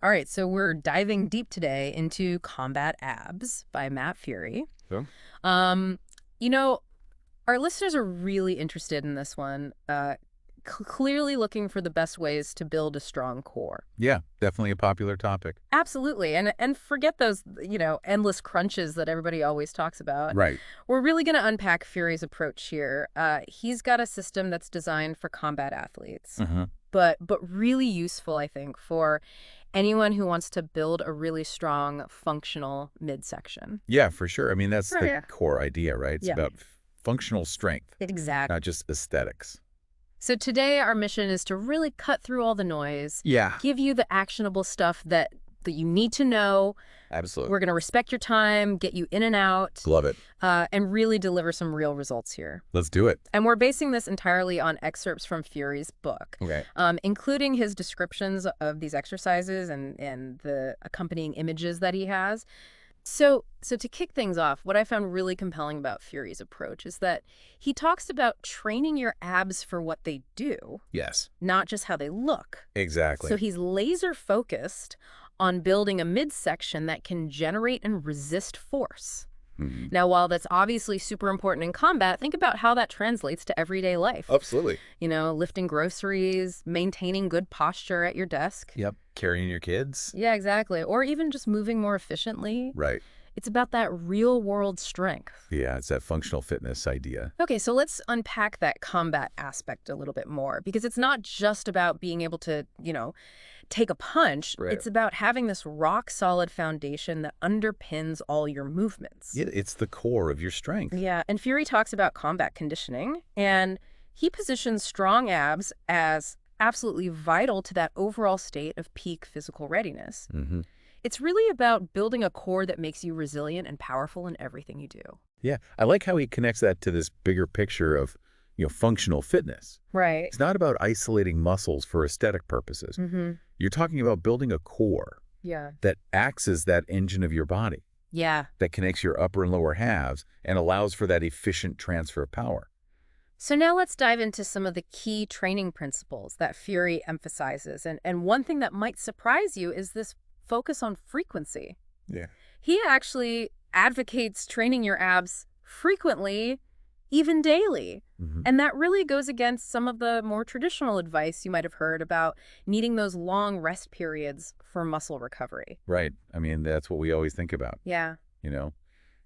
All right, so we're diving deep today into Combat Abs by Matt Furey. Yeah. You know, our listeners are really interested in this one, clearly looking for the best ways to build a strong core. Yeah, definitely a popular topic. Absolutely. And forget those, endless crunches that everybody always talks about. Right. We're really going to unpack Furey's approach here. He's got a system that's designed for combat athletes, but really useful, I think, for anyone who wants to build a really strong, functional midsection. Yeah, for sure. I mean, that's the core idea, right? It's about functional strength. Exactly. Not just aesthetics. So today our mission is to really cut through all the noise. Yeah. Give you the actionable stuff that you need to know. Absolutely. We're going to respect your time, get you in and out. Love it. And really deliver some real results here. Let's do it. And we're basing this entirely on excerpts from Furey's book, Okay. Including his descriptions of these exercises and the accompanying images that he has. So to kick things off, what I found really compelling about Furey's approach is that he talks about training your abs for what they do. Yes. Not just how they look. Exactly. So he's laser focused on building a midsection that can generate and resist force. Mm-hmm. Now, while that's obviously super important in combat, think about how that translates to everyday life. Absolutely. Lifting groceries, maintaining good posture at your desk. Yep. Carrying your kids. Yeah, exactly. Or even just moving more efficiently. Right. It's about that real world strength. Yeah, it's that functional fitness idea. Okay, so let's unpack that combat aspect a little bit more, because it's not just about being able to, take a punch. Right. It's about having this rock solid foundation that underpins all your movements. Yeah, it's the core of your strength. Yeah, and Furey talks about combat conditioning, and he positions strong abs as absolutely vital to that overall state of peak physical readiness. Mm-hmm. It's really about building a core that makes you resilient and powerful in everything you do. Yeah, I like how he connects that to this bigger picture of, functional fitness. Right. It's not about isolating muscles for aesthetic purposes. Mm-hmm. You're talking about building a core that acts as that engine of your body. Yeah. That connects your upper and lower halves and allows for that efficient transfer of power. So now let's dive into some of the key training principles that Furey emphasizes. And one thing that might surprise you is this focus on frequency. Yeah. He actually advocates training your abs frequently, even daily. Mm-hmm. And that really goes against some of the more traditional advice you might have heard about needing those long rest periods for muscle recovery. Right. I mean, that's what we always think about. Yeah.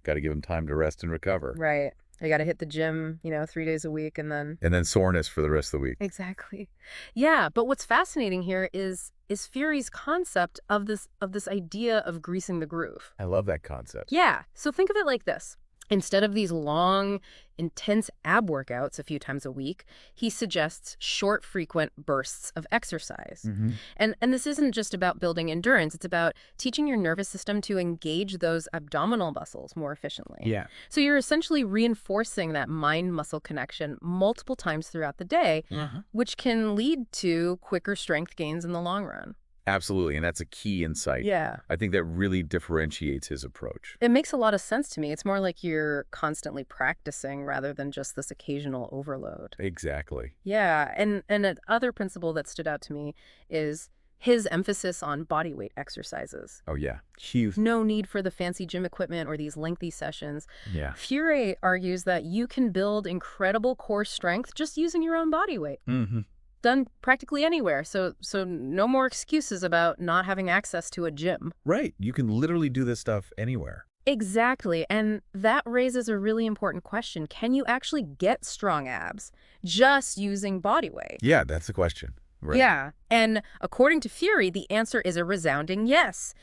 Got to give them time to rest and recover. Right. You got to hit the gym, 3 days a week and then soreness for the rest of the week. Exactly. Yeah, but what's fascinating here is Furey's concept of this idea of greasing the groove. I love that concept. Yeah. So think of it like this. Instead of these long, intense ab workouts a few times a week, he suggests short, frequent bursts of exercise. Mm-hmm. And this isn't just about building endurance. It's about teaching your nervous system to engage those abdominal muscles more efficiently. Yeah. So you're essentially reinforcing that mind-muscle connection multiple times throughout the day, which can lead to quicker strength gains in the long run. Absolutely, and that's a key insight. Yeah. I think that really differentiates his approach. It makes a lot of sense to me. It's more like you're constantly practicing rather than just this occasional overload. Exactly. Yeah, and another principle that stood out to me is his emphasis on body weight exercises. Oh, yeah. Huge. No need for the fancy gym equipment or these lengthy sessions. Yeah. Furey argues that you can build incredible core strength just using your own body weight. Mm-hmm. Done practically anywhere. So no more excuses about not having access to a gym. Right. You can literally do this stuff anywhere. Exactly. And that raises a really important question. Can you actually get strong abs just using body weight? Yeah, that's the question. Right. Yeah. And according to Furey, the answer is a resounding yes.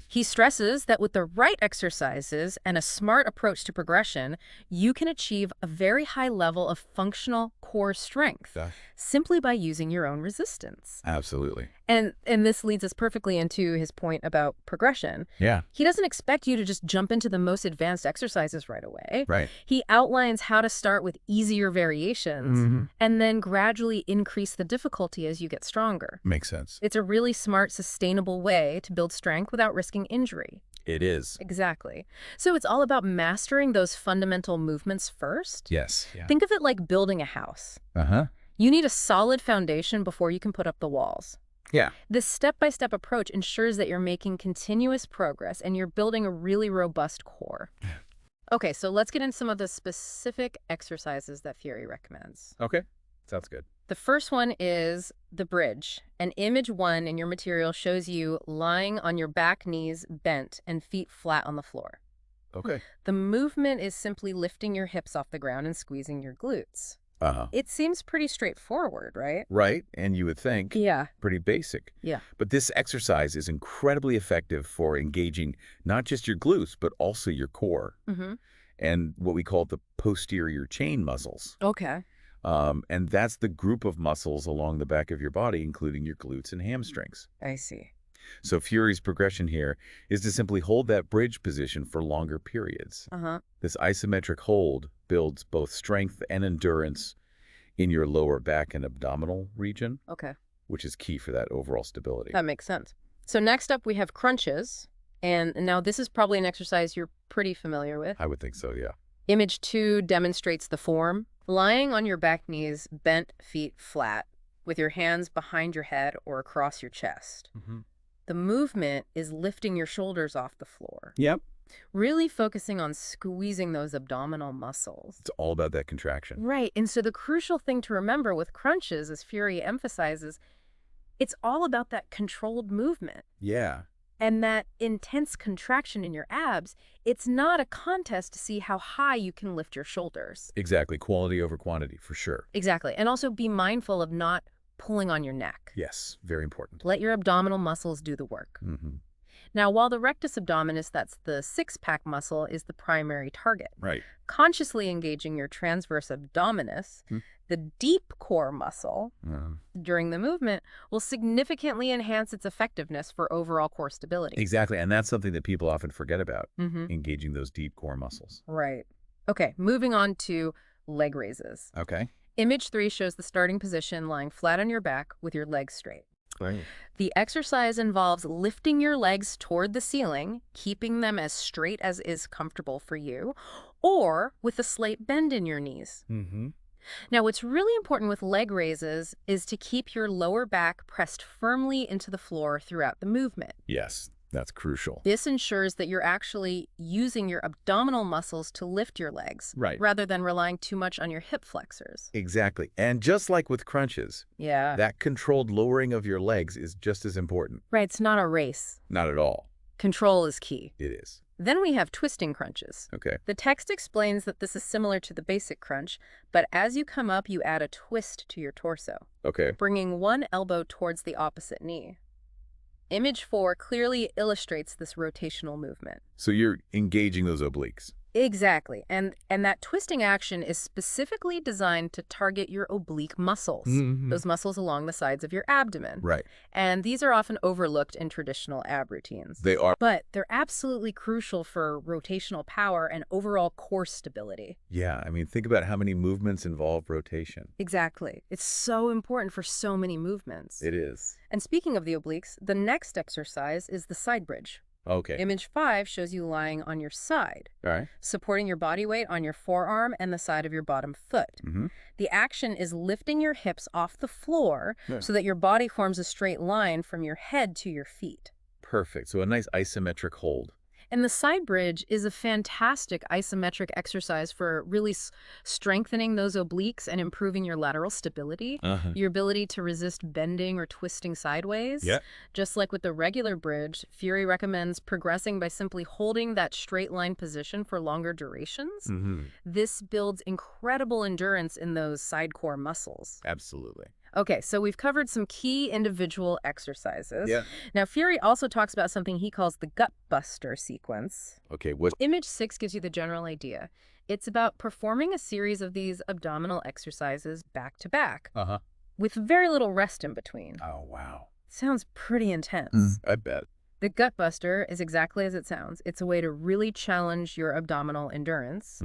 He stresses that with the right exercises and a smart approach to progression, you can achieve a very high level of functional core strength simply by using your own resistance. Absolutely. And this leads us perfectly into his point about progression. Yeah. He doesn't expect you to just jump into the most advanced exercises right away. Right. He outlines how to start with easier variations and then gradually increase the difficulty as you get stronger. Makes sense. It's a really smart, sustainable way to build strength without risking injury. It is. Exactly. So it's all about mastering those fundamental movements first. Yes. Yeah. Think of it like building a house. Uh-huh. You need a solid foundation before you can put up the walls. Yeah. This step-by-step approach ensures that you're making continuous progress and you're building a really robust core. Okay, so let's get into some of the specific exercises that Furey recommends. Okay. Sounds good. The first one is the bridge. And image 1 in your material shows you lying on your back, knees bent, and feet flat on the floor. Okay. The movement is simply lifting your hips off the ground and squeezing your glutes. Uh-huh. It seems pretty straightforward, right? Right. And you would think Yeah. pretty basic. Yeah. But this exercise is incredibly effective for engaging not just your glutes, but also your core Mm-hmm. and what we call the posterior chain muscles. Okay. And that's the group of muscles along the back of your body, including your glutes and hamstrings. I see. So Furey's progression here is to simply hold that bridge position for longer periods. Uh-huh. This isometric hold builds both strength and endurance in your lower back and abdominal region, Okay. which is key for that overall stability. That makes sense. So next up, we have crunches. And now this is probably an exercise you're pretty familiar with. I would think so, yeah. Image 2 demonstrates the form. Lying on your back knees, bent feet flat, with your hands behind your head or across your chest. Mm-hmm. The movement is lifting your shoulders off the floor. Yep. Really focusing on squeezing those abdominal muscles. It's all about that contraction. Right. And so the crucial thing to remember with crunches, as Furey emphasizes, it's all about that controlled movement. Yeah. And that intense contraction in your abs, it's not a contest to see how high you can lift your shoulders. Exactly. Quality over quantity, for sure. Exactly. And also be mindful of not pulling on your neck. Yes. Very important. Let your abdominal muscles do the work. Mm-hmm. Now, while the rectus abdominis, that's the six-pack muscle, is the primary target, Right. consciously engaging your transverse abdominis, the deep core muscle, during the movement will significantly enhance its effectiveness for overall core stability. Exactly. And that's something that people often forget about, Mm-hmm. engaging those deep core muscles. Right. Okay, moving on to leg raises. Okay. Image 3 shows the starting position lying flat on your back with your legs straight. Right. The exercise involves lifting your legs toward the ceiling, keeping them as straight as is comfortable for you, or with a slight bend in your knees. Mm-hmm. Now, what's really important with leg raises is to keep your lower back pressed firmly into the floor throughout the movement. Yes. That's crucial. This ensures that you're actually using your abdominal muscles to lift your legs, Right. rather than relying too much on your hip flexors. Exactly. And just like with crunches, Yeah. that controlled lowering of your legs is just as important. Right, it's not a race. Not at all. Control is key. It is. Then we have twisting crunches. Okay. The text explains that this is similar to the basic crunch, but as you come up, you add a twist to your torso, Okay. bringing one elbow towards the opposite knee. Image 4 clearly illustrates this rotational movement. So you're engaging those obliques. Exactly. And that twisting action is specifically designed to target your oblique muscles, those muscles along the sides of your abdomen. Right. And these are often overlooked in traditional ab routines. They are. But they're absolutely crucial for rotational power and overall core stability. Yeah. I mean, think about how many movements involve rotation. Exactly. It's so important for so many movements. It is. And speaking of the obliques, the next exercise is the side bridge. Okay. Image 5 shows you lying on your side, All right. supporting your body weight on your forearm and the side of your bottom foot. Mm-hmm. The action is lifting your hips off the floor Yeah. so that your body forms a straight line from your head to your feet. Perfect. So a nice isometric hold. And the side bridge is a fantastic isometric exercise for really strengthening those obliques and improving your lateral stability, your ability to resist bending or twisting sideways. Yeah. Just like with the regular bridge, Furey recommends progressing by simply holding that straight line position for longer durations. Mm-hmm. This builds incredible endurance in those side core muscles. Absolutely. Okay, so we've covered some key individual exercises. Yeah. Now, Furey also talks about something he calls the gut buster sequence. Okay. What? Image 6 gives you the general idea. It's about performing a series of these abdominal exercises back to back Uh-huh. with very little rest in between. Oh, wow. Sounds pretty intense. I bet. The gut buster is exactly as it sounds. It's a way to really challenge your abdominal endurance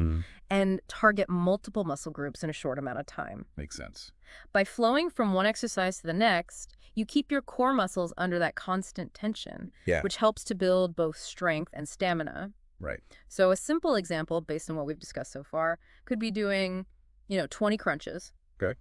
and target multiple muscle groups in a short amount of time. Makes sense. By flowing from one exercise to the next, you keep your core muscles under that constant tension, Yeah. which helps to build both strength and stamina. Right. So a simple example, based on what we've discussed so far, could be doing, 20 crunches. Okay.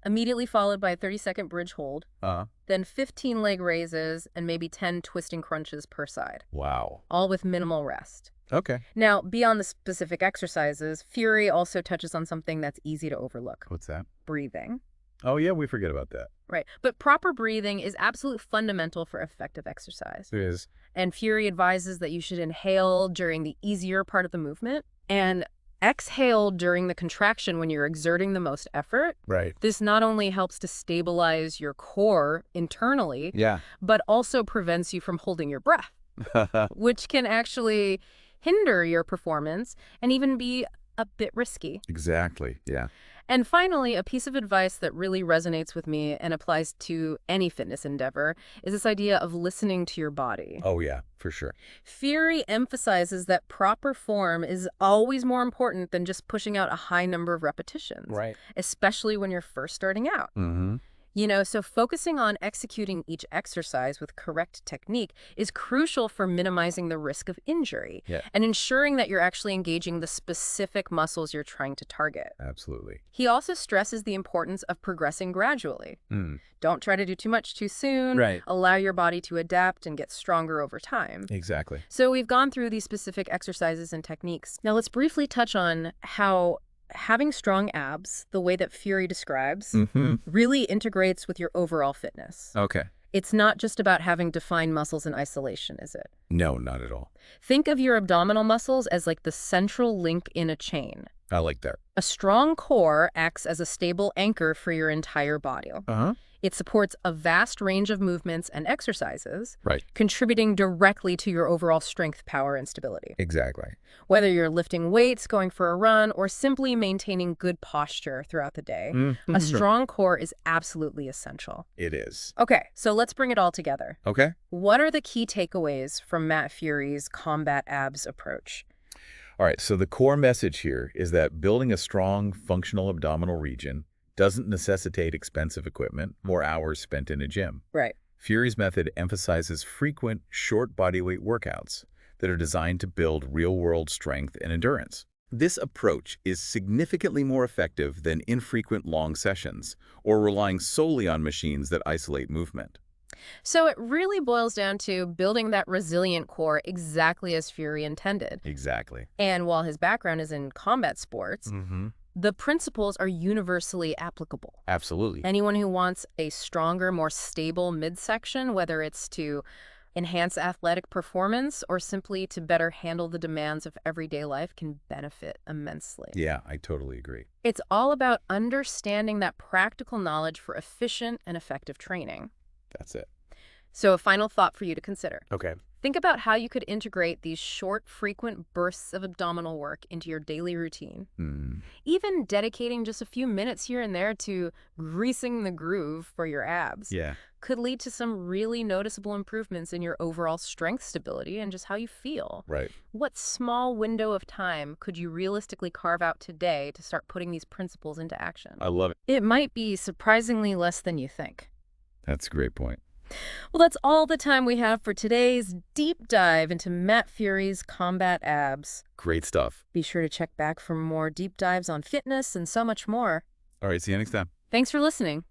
immediately followed by a 30-second bridge hold, Uh, then 15 leg raises, and maybe 10 twisting crunches per side, wow. all with minimal rest. Okay. Now, beyond the specific exercises, Furey also touches on something that's easy to overlook: What's that? breathing. Oh, yeah, we forget about that. Right. But proper breathing is absolutely fundamental for effective exercise. It is. And Furey advises that you should inhale during the easier part of the movement and exhale during the contraction when you're exerting the most effort. Right. This not only helps to stabilize your core internally, Yeah. but also prevents you from holding your breath, which can actually hinder your performance and even be a bit risky. Exactly. Yeah. And finally, a piece of advice that really resonates with me and applies to any fitness endeavor is this idea of listening to your body. Oh, yeah, for sure. Furey emphasizes that proper form is always more important than just pushing out a high number of repetitions, Right. especially when you're first starting out. Mm-hmm. So focusing on executing each exercise with correct technique is crucial for minimizing the risk of injury and ensuring that you're actually engaging the specific muscles you're trying to target. Absolutely. He also stresses the importance of progressing gradually. Don't try to do too much too soon. Right. Allow your body to adapt and get stronger over time. Exactly. So we've gone through these specific exercises and techniques. Now let's briefly touch on how having strong abs, the way that Furey describes, really integrates with your overall fitness. Okay. It's not just about having defined muscles in isolation, is it? No, not at all. Think of your abdominal muscles as like the central link in a chain. I like that. A strong core acts as a stable anchor for your entire body. Uh-huh. It supports a vast range of movements and exercises, Right. contributing directly to your overall strength, power, and stability. Exactly. Whether you're lifting weights, going for a run, or simply maintaining good posture throughout the day, a strong core is absolutely essential. It is. Okay, so let's bring it all together. Okay. What are the key takeaways from Matt Furey's combat abs approach? All right, so the core message here is that building a strong, functional abdominal region doesn't necessitate expensive equipment or hours spent in a gym. Right. Furey's method emphasizes frequent, short bodyweight workouts that are designed to build real-world strength and endurance. This approach is significantly more effective than infrequent long sessions or relying solely on machines that isolate movement. So it really boils down to building that resilient core exactly as Furey intended. Exactly. And while his background is in combat sports, the principles are universally applicable. Absolutely. Anyone who wants a stronger, more stable midsection, whether it's to enhance athletic performance or simply to better handle the demands of everyday life, can benefit immensely. Yeah, I totally agree. It's all about understanding that practical knowledge for efficient and effective training. That's it. So a final thought for you to consider. Okay. Think about how you could integrate these short, frequent bursts of abdominal work into your daily routine. Even dedicating just a few minutes here and there to greasing the groove for your abs could lead to some really noticeable improvements in your overall strength stability and just how you feel. Right. What small window of time could you realistically carve out today to start putting these principles into action? I love it. It might be surprisingly less than you think. That's a great point. Well, that's all the time we have for today's deep dive into Matt Furey's combat abs. Great stuff. Be sure to check back for more deep dives on fitness and so much more. All right, see you next time. Thanks for listening.